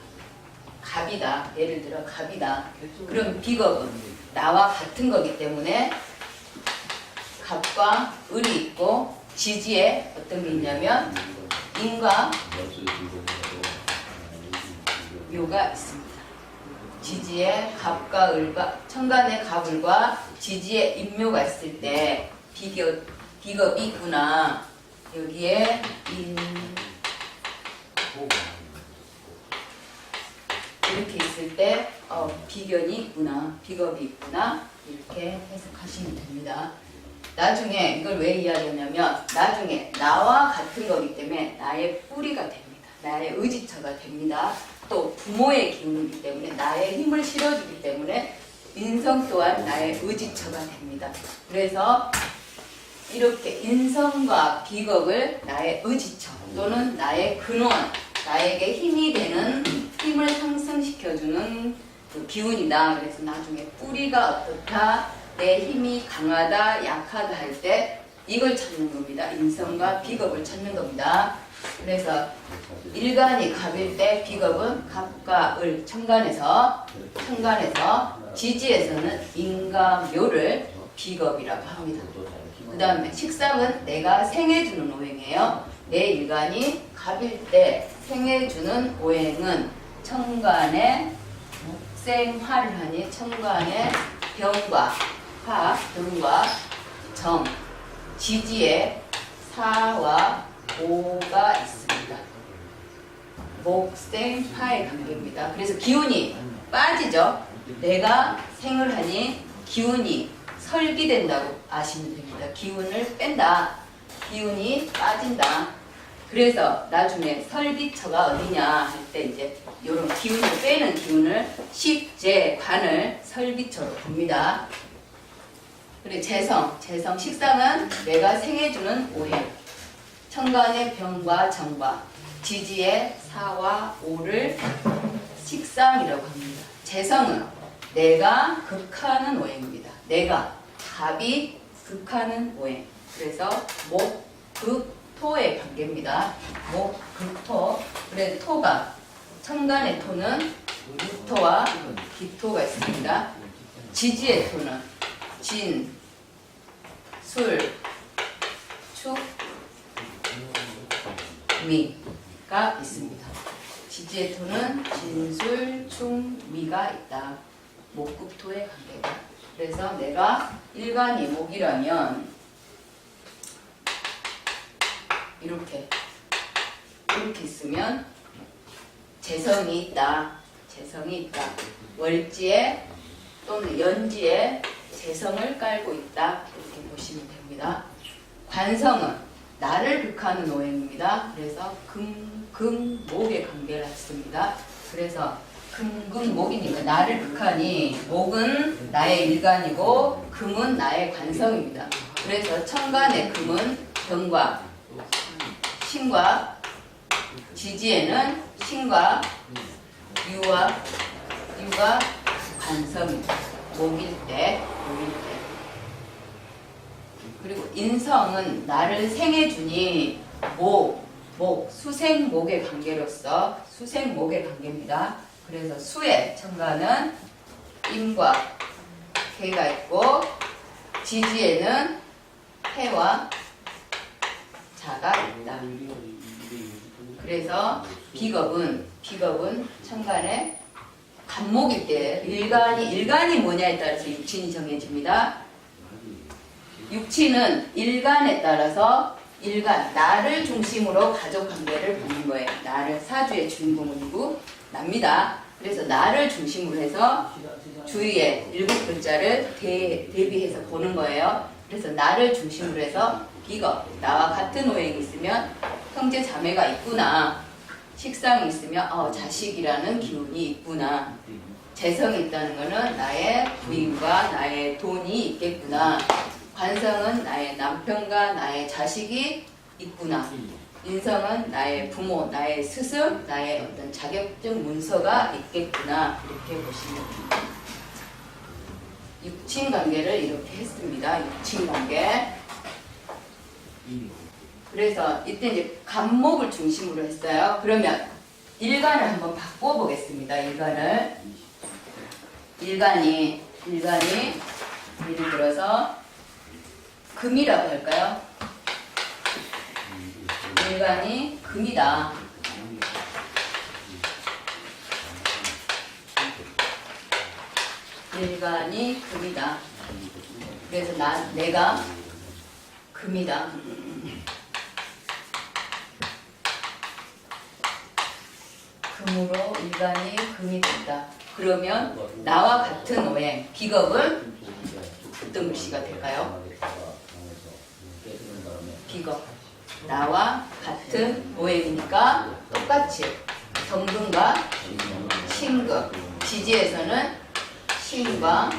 갑이다. 예를 들어 갑이다. 그럼 비겁은 나와 같은 거기 때문에 갑과 을이 있고 지지에 어떤 게 있냐면 인과 묘가 있습니다. 지지에 갑과 을과 천간의 갑을과 지지에 인묘가 있을 때 비겁이 있구나. 여기에 이렇게 있을 때 비견이 있구나. 비겁이 있구나. 이렇게 해석하시면 됩니다. 나중에 이걸 왜 이야기하냐면 나중에 나와 같은 거기 때문에 나의 뿌리가 됩니다. 나의 의지처가 됩니다. 또 부모의 기운이기 때문에 나의 힘을 실어주기 때문에 인성 또한 나의 의지처가 됩니다. 그래서 이렇게 인성과 비겁을 나의 의지처 또는 나의 근원, 나에게 힘이 되는 힘을 상승시켜주는 그 기운이다. 그래서 나중에 뿌리가 어떻다, 내 힘이 강하다, 약하다 할 때 이걸 찾는 겁니다. 인성과 비겁을 찾는 겁니다. 그래서 일간이 갑일 때 비겁은 갑과 을, 천간에서 지지에서는 인과 묘를 비겁이라고 합니다. 그 다음에 식상은 내가 생해주는 오행이에요. 내 일간이 갑일 때 생해주는 오행은 천간에 목생화를 하니 천간에 병과 화, 병과 정, 지지에 사와 오가 있습니다. 목생화의 관계입니다. 그래서 기운이 빠지죠. 내가 생을 하니 기운이 설기된다고 아시면 됩니다. 기운을 뺀다. 기운이 빠진다. 그래서 나중에 설기처가 어디냐 할 때 이제 이런 기운을 빼는 기운을 식재, 관을 설기처로 봅니다. 그리고 재성, 식상은 내가 생해주는 오행. 천간의 병과 정과 지지의 사와 오를 식상이라고 합니다. 재성은 내가 극하는 오행입니다. 내가 갑이 극하는 오행. 그래서 목, 극, 토의 관계입니다. 목, 극, 토. 그래서 토가 천간의 토는 무토와 기토가 있습니다. 지지의 토는 진, 술, 축, 미가 있습니다. 지지의 토는 진술, 충, 미가 있다. 목급토의 관계다. 그래서 내가 일간이 목이라면 이렇게 있으면 재성이 있다. 월지에 또는 연지에 재성을 깔고 있다. 이렇게 보시면 됩니다. 관성은 나를 극하는 오행입니다. 그래서 금목의 관계를 했습니다. 그래서 금목이니까 나를 극하니 목은 나의 일간이고 금은 나의 관성입니다. 그래서 천간의 금은 병과 신과 지지에는 신과 유가 관성입니다. 목일 때. 그리고 인성은 나를 생해주니 수생목의 관계로서 수생목의 관계입니다. 그래서 수의 천간은 임과 개가 있고 지지에는 해와 자가 있다. 그래서 비겁은 천간에 간목일 때 일간이 뭐냐에 따라서 육친이 정해집니다. 육친은 일간에 따라서 나를 중심으로 가족 관계를 보는 거예요. 나를 사주의 주인공은 누구? 납니다. 그래서 나를 중심으로 해서 주위에 7글자를 대비해서 보는 거예요. 그래서 나를 중심으로 해서 비겁, 나와 같은 오행이 있으면 형제 자매가 있구나. 식상이 있으면 자식이라는 기운이 있구나. 재성이 있다는 것은 나의 부인과 나의 돈이 있겠구나. 관성은 나의 남편과 나의 자식이 있구나. 인성은 나의 부모, 나의 스승, 나의 어떤 자격증 문서가 있겠구나. 이렇게 보시면 됩니다. 육친 관계를 이렇게 했습니다. 육친 관계. 그래서 이때 이제 간목을 중심으로 했어요. 그러면 일간을 한번 바꿔보겠습니다. 일간이 예를 들어서 금이라고 할까요? 일간이 금이다. 일간이 금이다. 그래서 내가 금이다. 금으로 일간이 금이 된다. 그러면 나와 같은 오행 비겁은 어떤 글씨가 될까요? 비겁. 나와 같은 오행이니까 똑같이 경금과 신금, 지지에서는 신과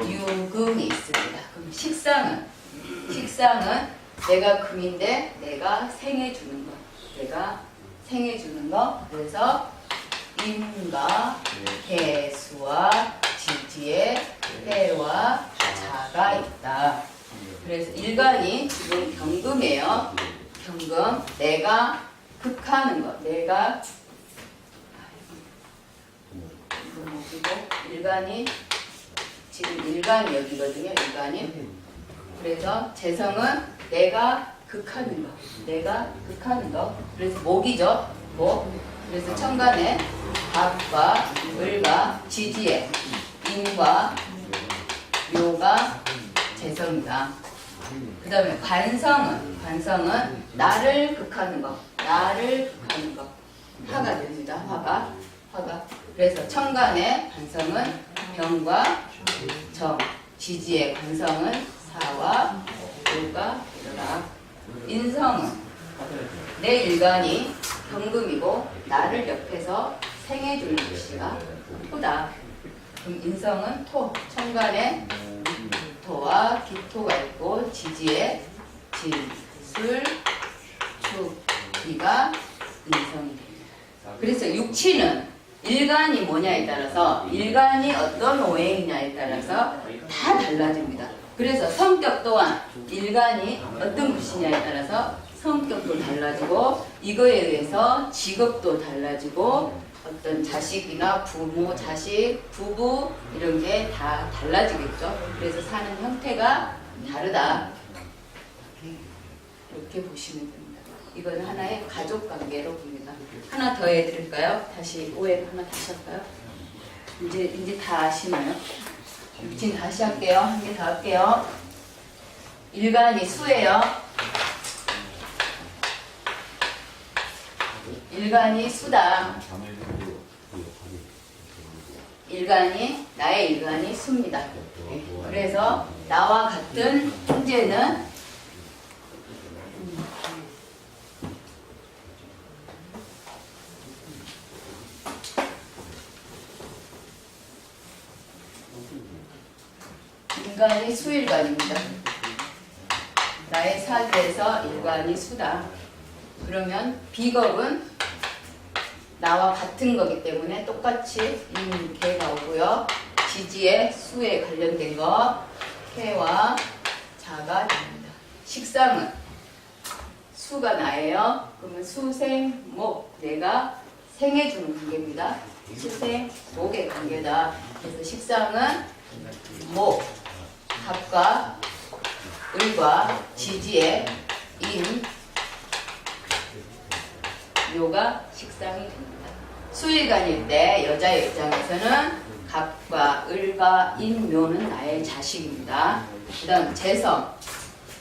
유금이 있습니다. 그럼 식상은 내가 금인데 내가 생해주는 거. 그래서 임과 해수와 지지에 해와 자가 있다. 그래서 일간이 지금 경금이에요. 경금, 내가 극하는 거. 내가 일간이 지금 일간이 여기거든요. 일간이. 그래서 재성은 내가 극하는 거. 그래서 목이죠. 목. 그래서 천간에 갑과 을과 지지에 임과 묘가 재성이다. 그 다음에 관성은 나를 극하는 거. 화가 됩니다. 화가. 그래서 천간의 관성은 병과 정, 지지의 관성은 사와 묘가 락. 인성은 내 일간이 경금이고 나를 옆에서 생해주는 글씨가 토다. 그럼 인성은 토, 천간에 토와 기토가 있고 지지에 진, 술, 축, 기가 인성이 됩니다. 그래서 육치는 일간이 뭐냐에 따라서 일간이 어떤 오행이냐에 따라서 다 달라집니다. 그래서 성격 또한 일간이 어떤 글씨냐에 따라서 성격도 달라지고 이거에 의해서 직업도 달라지고 어떤 자식이나 부모, 자식, 부부 이런 게 다 달라지겠죠. 그래서 사는 형태가 다르다. 이렇게 보시면 됩니다. 이건 하나의 가족 관계로 봅니다. 하나 더 해드릴까요? 다시 오해를 하나 다시 할까요? 이제 다 아시나요? 지금 다시 할게요. 한 개 더 할게요. 일간이 수예요. 일간이 수다. 나의 일간이 수입니다. 네. 그래서 나와 같은 형제는 일간이 수일간입니다. 나의 사주에서 일간이 수다. 그러면 비겁은 나와 같은 거기 때문에 똑같이 개가 오고요. 지지에 수에 관련된 거 해와 자가 됩니다. 식상은 수가 나예요. 그러면 수생목, 내가 생해주는 관계입니다. 수생목의 관계다. 그래서 식상은 목, 갑과 을과 지지에 임, 묘가 식상이 됩니다. 수일간일 때 여자의 입장에서는 갑과 을과 임, 묘는 나의 자식입니다. 그 다음 재성,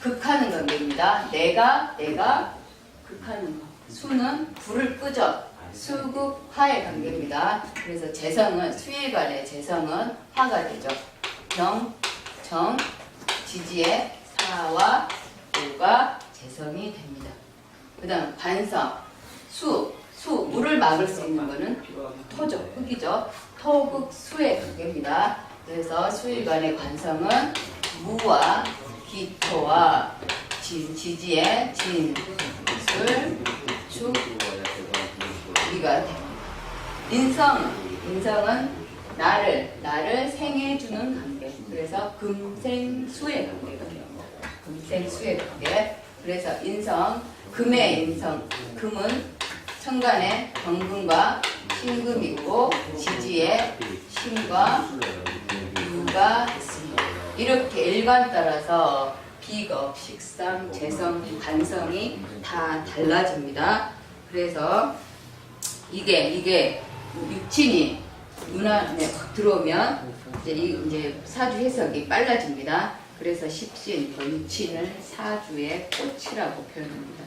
극하는 관계입니다. 내가 극하는 거. 수는 불을 끄죠. 수극화의 관계입니다. 그래서 재성은 수일간의 재성은 화가 되죠. 병, 정, 지지에 사와 묘가 재성이 됩니다. 그 다음 관성, 수, 물을 막을 수 있는 거는 토죠. 흙이죠. 토극수의 관계입니다. 그래서 수일간의 관성은 무와 기토와 지지에 진, 술, 축, 기가 됩니다. 인성은 나를 생해주는 관계. 그래서 금생수의 관계가 됩니다. 금생수의 관계. 그래서 인성, 금의 인성, 금은 천간에 경금과 신금이 있고 지지에 신과 유가 있습니다. 이렇게 일간 따라서 비겁, 식상, 재성, 관성이 다 달라집니다. 그래서 이게 육친이 눈안에 확 들어오면 이제 사주 해석이 빨라집니다. 그래서 십신, 육친을 사주의 꽃이라고 표현합니다.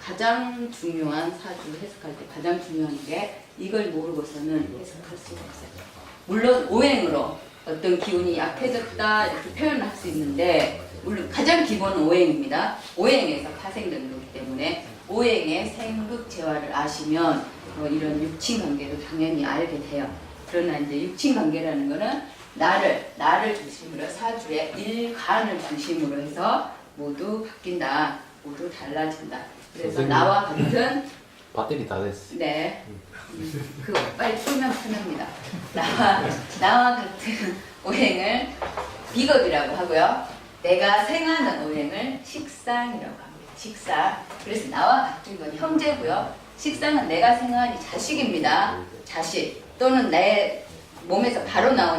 가장 중요한 사주 해석할 때 가장 중요한 게 이걸 모르고서는 해석할 수가 없어요. 물론 오행으로 어떤 기운이 약해졌다 이렇게 표현을 할 수 있는데 물론 가장 기본은 오행입니다. 오행에서 파생된 거기 때문에 오행의 생극재화를 아시면 이런 육친관계도 당연히 알게 돼요. 그러나 이제 육친관계라는 거는 나를 중심으로 사주의 일간을 중심으로 해서 모두 바뀐다. 모두 달라진다. 그래서 선생님. 나와 같은 배터리 다 됐어. 네. 그거 빨리 풀면 편합니다. 나와 같은 오행을 비겁이라고 하고요. 내가 생하는 오행을 식상이라고 합니다. 식상. 그래서 나와 같은 건 형제고요. 식상은 내가 생하니 자식입니다. 자식 또는 내 몸에서 바로 나온